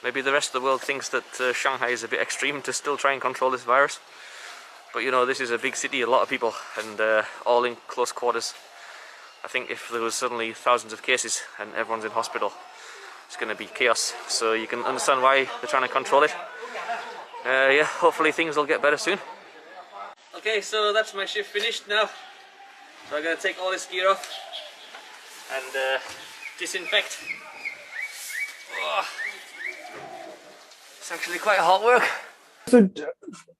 Maybe the rest of the world thinks that Shanghai is a bit extreme to still try and control this virus. But you know, this is a big city, a lot of people, and all in close quarters. I think if there was suddenly thousands of cases and everyone's in hospital, it's going to be chaos. So you can understand why they're trying to control it. Yeah, hopefully things will get better soon. Okay, so that's my shift finished now. So I'm going to take all this gear off and disinfect. Oh. It's actually quite hard work.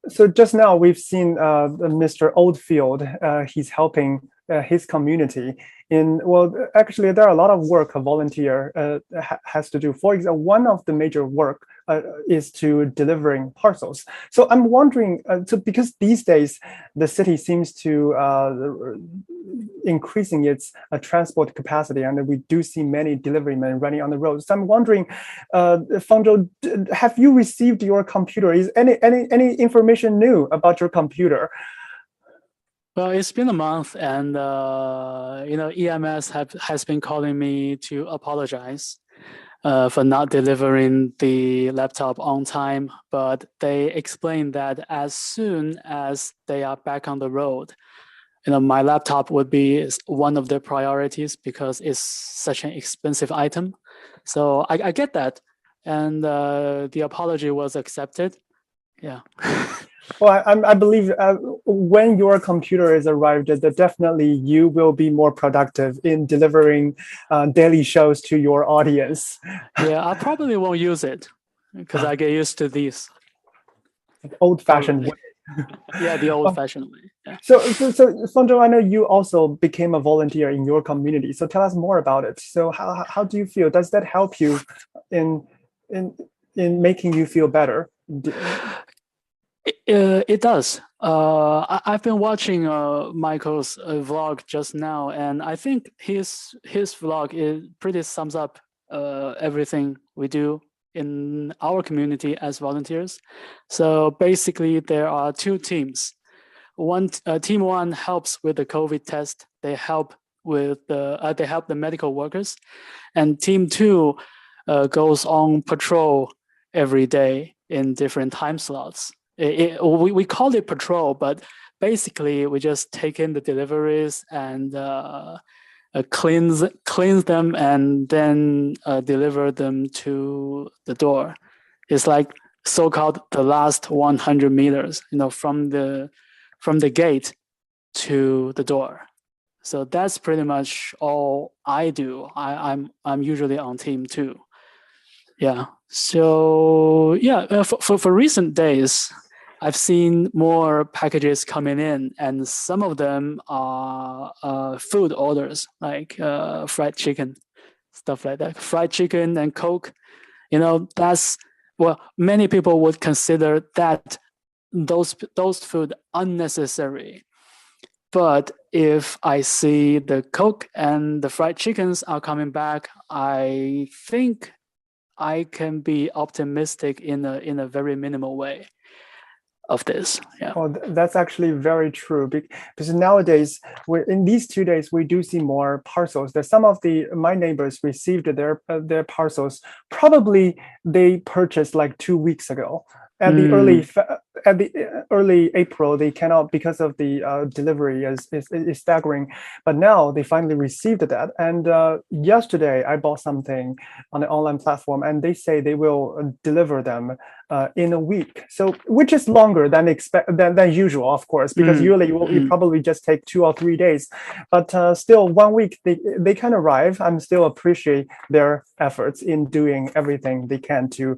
So just now we've seen Mr. Oldfield. He's helping his community in, well, actually there are a lot of work a volunteer has to do. For example, one of the major work is to delivering parcels. So I'm wondering, so because these days the city seems to increasing its transport capacity, and we do see many delivery men running on the roads. So I'm wondering, Fangzhou, have you received your computer? Is any information new about your computer? Well, it's been a month, and you know, EMS has been calling me to apologize for not delivering the laptop on time. But they explained that as soon as they are back on the road, you know, my laptop would be one of their priorities because it's such an expensive item. So I get that, and the apology was accepted. Yeah. Well, I believe when your computer is arrived, that definitely you will be more productive in delivering daily shows to your audience. Yeah, I probably won't use it because I get used to these. Old-fashioned way. Yeah, the old-fashioned way. Yeah. So Fangzhou, I know you also became a volunteer in your community. So tell us more about it. So how do you feel? Does that help you in making you feel better? It does. I've been watching Michael's vlog just now, and I think his vlog pretty sums up everything we do in our community as volunteers. So basically, there are 2 teams. Team 1 helps with the COVID test. They help with the medical workers, and team 2 goes on patrol every day in different time slots. We call it patrol, but basically we just take in the deliveries and cleanse them and then deliver them to the door. It's like so-called the last 100 meters, you know, from the gate to the door. So that's pretty much all I do. I'm usually on team 2. Yeah. So yeah, for recent days, I've seen more packages coming in, and some of them are food orders, like fried chicken, stuff like that. Fried chicken and Coke, you know, that's well, many people would consider that those food unnecessary. But if I see the Coke and the fried chickens are coming back, I think I can be optimistic in a very minimal way of this. Yeah. Well, that's actually very true because nowadays, in these 2 days, we do see more parcels. That some of my neighbors received their parcels. Probably they purchased like 2 weeks ago. At the early April, they cannot because of the delivery is staggering. But now they finally received that. And yesterday, I bought something on an online platform, and they say they will deliver them in a week. So which is longer than usual, of course, because usually you probably just take 2 or 3 days. But still, 1 week they can arrive. I'm still appreciate their efforts in doing everything they can to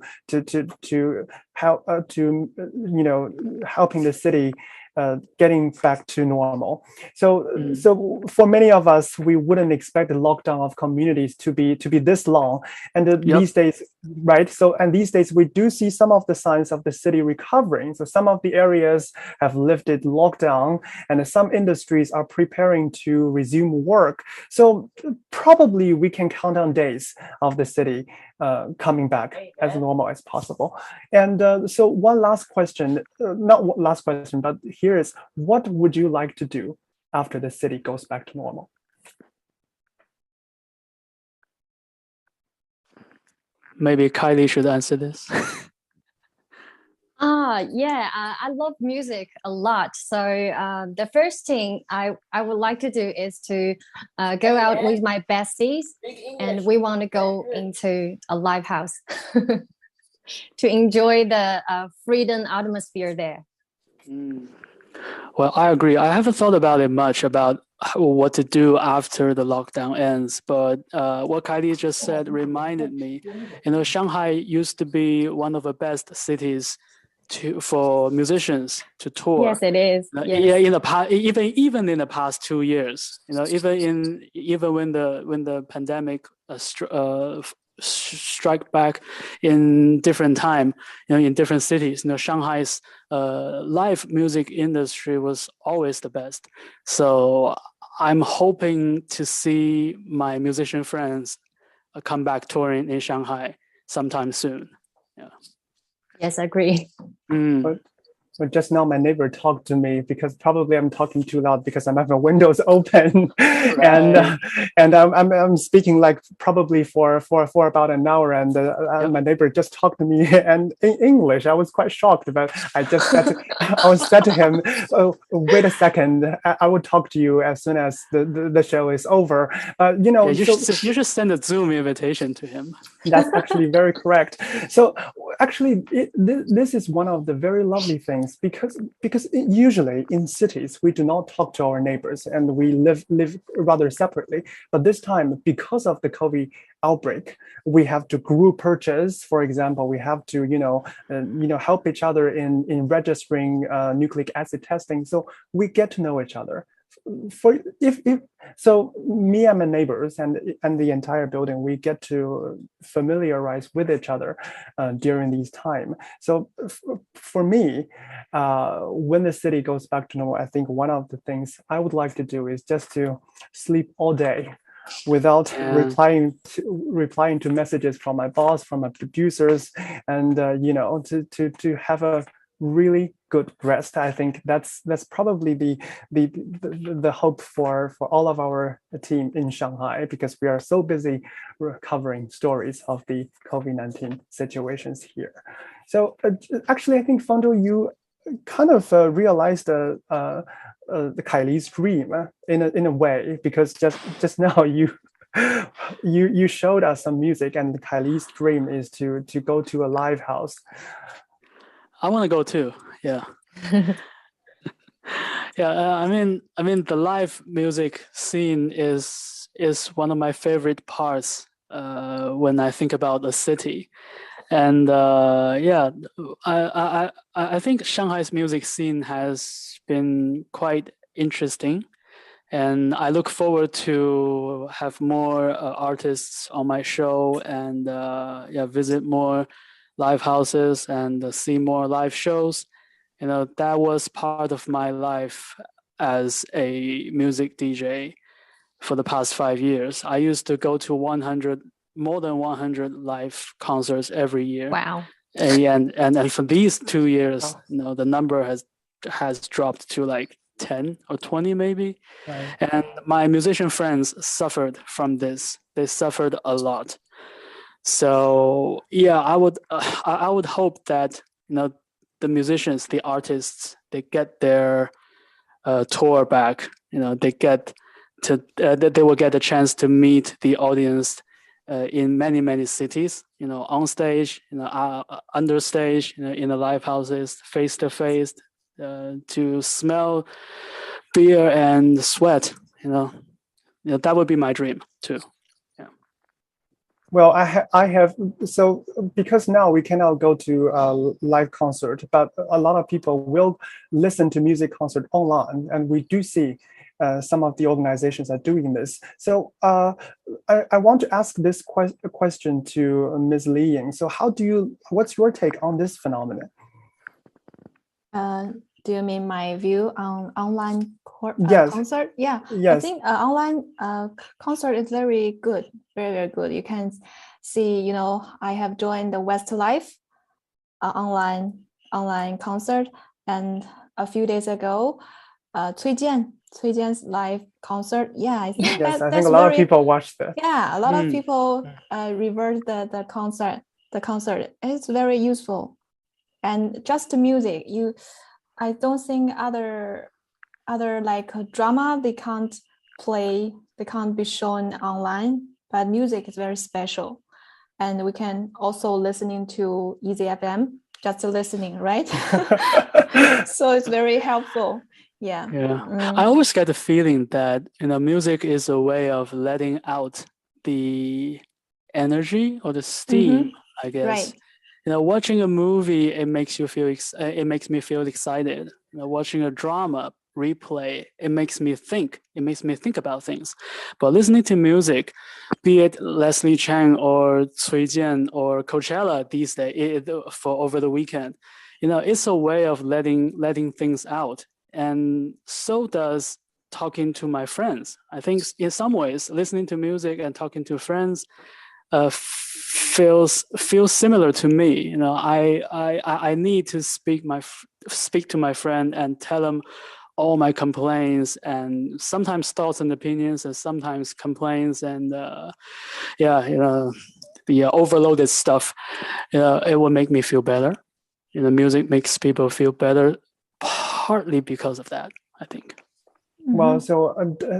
help helping the city getting back to normal. So for many of us, we wouldn't expect the lockdown of communities to be this long. And these days, right? So and these days we do see some of the signs of the city recovering. So some of the areas have lifted lockdown, and some industries are preparing to resume work. So probably we can count on days of the city coming back as normal as possible. And so one last question, not last question, but here is, what would you like to do after the city goes back to normal? Maybe Kylie should answer this. I love music a lot. So the first thing I would like to do is to go out with my besties, and we want to go into a live house to enjoy the freedom atmosphere there. Well, I agree. I haven't thought about it much about what to do after the lockdown ends, but what Kylie just said reminded me. Shanghai used to be one of the best cities for musicians to tour. Yes, it is. Yes. Yeah, in the past, even in the past 2 years, even when the pandemic strike back in different time, in different cities. Shanghai's live music industry was always the best. So I'm hoping to see my musician friends come back touring in Shanghai sometime soon. Yeah. Yes, I agree. But just now my neighbor talked to me because probably I'm talking too loud because I'm having windows open, right. and I'm speaking like probably for about an hour, and my neighbor just talked to me and in English. I was quite shocked, but I just said to him, "Oh, wait a second, I will talk to you as soon as the show is over." You should send a Zoom invitation to him. That's actually very correct. So actually, this is one of the very lovely things because usually in cities we do not talk to our neighbors and we live rather separately. But this time, because of the COVID outbreak, we have to group purchase. For example, we have to help each other in registering nucleic acid testing. So we get to know each other. So me and my neighbors and the entire building, we get to familiarize with each other during these time. So for me, when the city goes back to normal, I think one of the things I would like to do is just to sleep all day without replying to messages from my boss, from my producers, and to have a really good rest. I think that's probably the hope for all of our team in Shanghai, because we are so busy covering stories of the COVID-19 situations here. So actually, I think Fangzhou, you kind of realized the Kylie's dream in a way, because just now you showed us some music, and Kylie's dream is to go to a live house. I want to go too. Yeah. I mean, the live music scene is one of my favorite parts when I think about the city, and I think Shanghai's music scene has been quite interesting, and I look forward to have more artists on my show and visit more live houses and see more live shows. That was part of my life as a music DJ for the past 5 years. I used to go to more than 100 live concerts every year. Wow. And for these 2 years, the number has dropped to like 10 or 20 maybe. Right. And my musician friends suffered from this. They suffered a lot. So yeah, I would hope that the musicians, the artists, they get their tour back. They get to that they will get a chance to meet the audience in many cities. On stage, under stage, in the live houses, face to face, to smell beer and sweat. That would be my dream too. Well, I have, so because now we cannot go to a live concert, but a lot of people will listen to music concert online, and we do see some of the organizations are doing this. So I want to ask this question to Ms. Li Ying. So what's your take on this phenomenon? Do you mean my view on online yes. concert? Yeah, yes. I think online concert is very good, very good. You can see, I have joined the Westlife online concert, and a few days ago, Cui Jian's live concert. Yeah, I think yes, I think a lot of people watched that. Yeah, a lot of people revert the concert. The concert is very useful, and just the music. I don't think other like drama they can't be shown online, but music is very special, and we can also listening to Easy FM, just listening, right? So it's very helpful. Yeah. I always get the feeling that music is a way of letting out the energy or the steam, I guess. Right. Watching a movie, it makes me feel excited. Watching a drama replay, it makes me think about things. But listening to music, be it Leslie Chang or Cui Jian or Coachella these days for over the weekend, it's a way of letting things out. And so does talking to my friends. I think in some ways, listening to music and talking to friends feels similar to me. I need to speak to my friend and tell them all my complaints and sometimes thoughts and opinions and sometimes complaints and the overloaded stuff. It will make me feel better. Music makes people feel better, partly because of that, I think. Well, so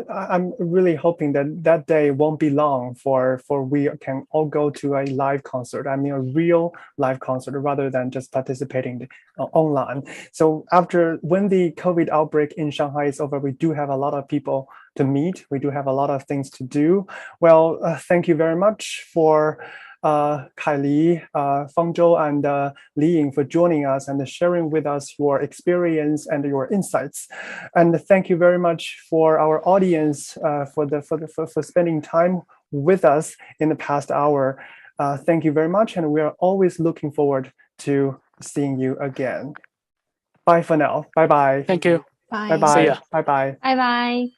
I'm really hoping that day won't be long for we can all go to a live concert. I mean, a real live concert rather than just participating online. So when the COVID outbreak in Shanghai is over, we do have a lot of people to meet. We do have a lot of things to do. Well, thank you very much for Kylie, Fangzhou, and Li Ying for joining us and sharing with us your experience and your insights. And thank you very much for our audience for spending time with us in the past hour. Thank you very much, and we are always looking forward to seeing you again. Bye for now. Bye bye. Thank you. Bye. Bye bye. See ya. Bye bye. Bye bye.